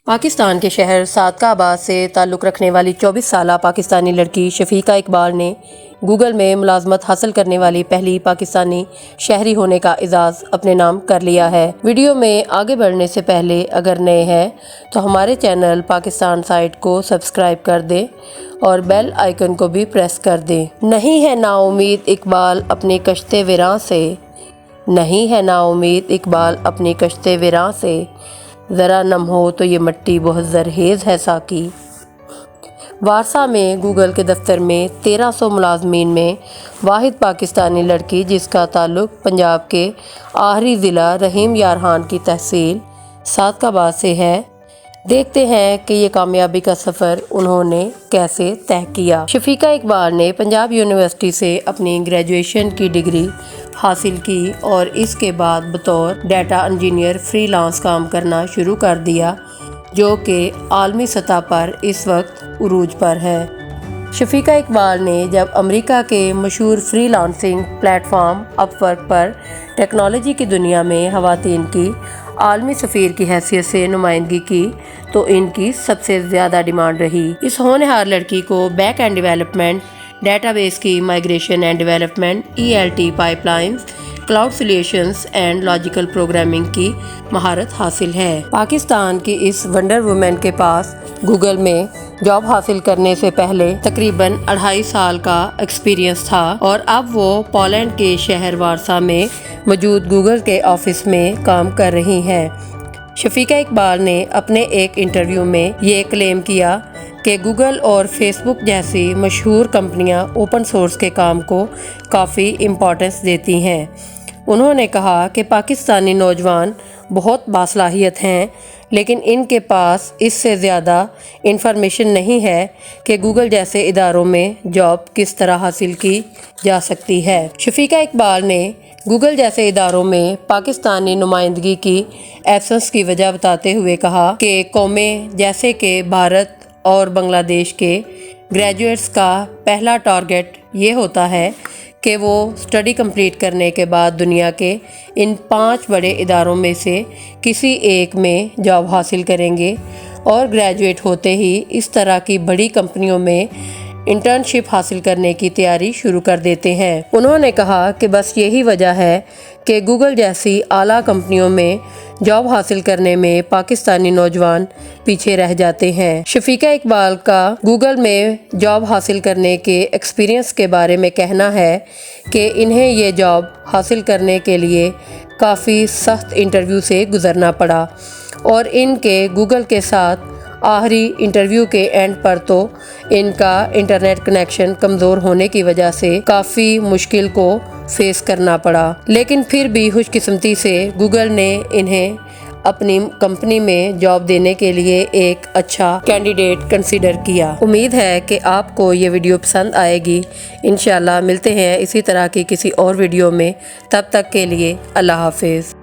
پاکستان کے شہر صادقہ آباد سے تعلق رکھنے والی 24 سالہ پاکستانی لڑکی شفیقہ اقبال نے گوگل میں ملازمت حاصل کرنے والی پہلی پاکستانی شہری ہونے کا اعزاز اپنے نام کر لیا ہے۔ ویڈیو میں آگے بڑھنے سے پہلے اگر نئے ہیں تو ہمارے چینل پاکستان سائٹ کو سبسکرائب کر دیں اور بیل آئیکن کو بھی پریس کر دیں۔ نہیں ہے نا امید اقبال اپنی کشتے ویراں سے، نہیں ہے نا امید اقبال اپنی کشتے ویراں سے، ذرا نم ہو تو یہ مٹی بہت زرخیز ہے ساقی۔ وارسا میں گوگل کے دفتر میں 1300 ملازمین میں واحد پاکستانی لڑکی جس کا تعلق پنجاب کے آخری ضلع رحیم یارخان کی تحصیل صادقہ آباد سے ہے۔ دیکھتے ہیں کہ یہ کامیابی کا سفر انہوں نے کیسے طے کیا۔ شفیقہ اقبال نے پنجاب یونیورسٹی سے اپنی گریجویشن کی ڈگری حاصل کی اور اس کے بعد بطور ڈیٹا انجینئر فری لانس کام کرنا شروع کر دیا، جو کہ عالمی سطح پر اس وقت عروج پر ہے۔ شفیقہ اقبال نے جب امریکہ کے مشہور فری لانسنگ پلیٹ فارم اپ ورک پر ٹیکنالوجی کی دنیا میں خواتین کی عالمی سفیر کی حیثیت سے نمائندگی کی تو ان کی سب سے زیادہ ڈیمانڈ رہی۔ اس ہونہار لڑکی کو back end development, database کی migration and development, ELT pipelines, cloud solutions and logical programming کی مہارت حاصل ہے۔ پاکستان کی اس ونڈر وومن کے پاس گوگل میں جاب حاصل کرنے سے پہلے تقریباً 2.5 سال کا ایکسپیرینس تھا اور اب وہ پولینڈ کے شہر وارسا میں موجود گوگل کے آفس میں کام کر رہی ہیں۔ شفیقہ اقبال نے اپنے ایک انٹرویو میں یہ کلیم کیا کہ گوگل اور فیس بک جیسی مشہور کمپنیاں اوپن سورس کے کام کو کافی امپورٹنس دیتی ہیں۔ انہوں نے کہا کہ پاکستانی نوجوان بہت باصلاحیت ہیں، لیکن ان کے پاس اس سے زیادہ انفارمیشن نہیں ہے کہ گوگل جیسے اداروں میں جاب کس طرح حاصل کی جا سکتی ہے۔ شفیقہ اقبال نے گوگل جیسے اداروں میں پاکستانی نمائندگی کی ایبسنس کی وجہ بتاتے ہوئے کہا کہ قومیں جیسے کہ بھارت اور بنگلہ دیش کے گریجویٹس کا پہلا ٹارگٹ یہ ہوتا ہے کہ وہ اسٹڈی کمپلیٹ کرنے کے بعد دنیا کے ان 5 بڑے اداروں میں سے کسی ایک میں جاب حاصل کریں گے اور گریجویٹ ہوتے ہی اس طرح کی بڑی کمپنیوں میں انٹرنشپ حاصل کرنے کی تیاری شروع کر دیتے ہیں۔ انہوں نے کہا کہ بس یہی وجہ ہے کہ گوگل جیسی اعلیٰ کمپنیوں میں جاب حاصل کرنے میں پاکستانی نوجوان پیچھے رہ جاتے ہیں۔ شفیقہ اقبال کا گوگل میں جاب حاصل کرنے کے ایکسپیرینس کے بارے میں کہنا ہے کہ انہیں یہ جاب حاصل کرنے کے لیے کافی سخت انٹرویو سے گزرنا پڑا اور ان کے گوگل کے ساتھ آخری انٹرویو کے اینڈ پر تو ان کا انٹرنیٹ کنیکشن کمزور ہونے کی وجہ سے کافی مشکل کو فیس کرنا پڑا، لیکن پھر بھی خوش قسمتی سے گوگل نے انہیں اپنی کمپنی میں جاب دینے کے لیے ایک اچھا کینڈیڈیٹ کنسیڈر کیا۔ امید ہے کہ آپ کو یہ ویڈیو پسند آئے گی۔ انشاءاللہ ملتے ہیں اسی طرح کی کسی اور ویڈیو میں، تب تک کے لیے اللہ حافظ۔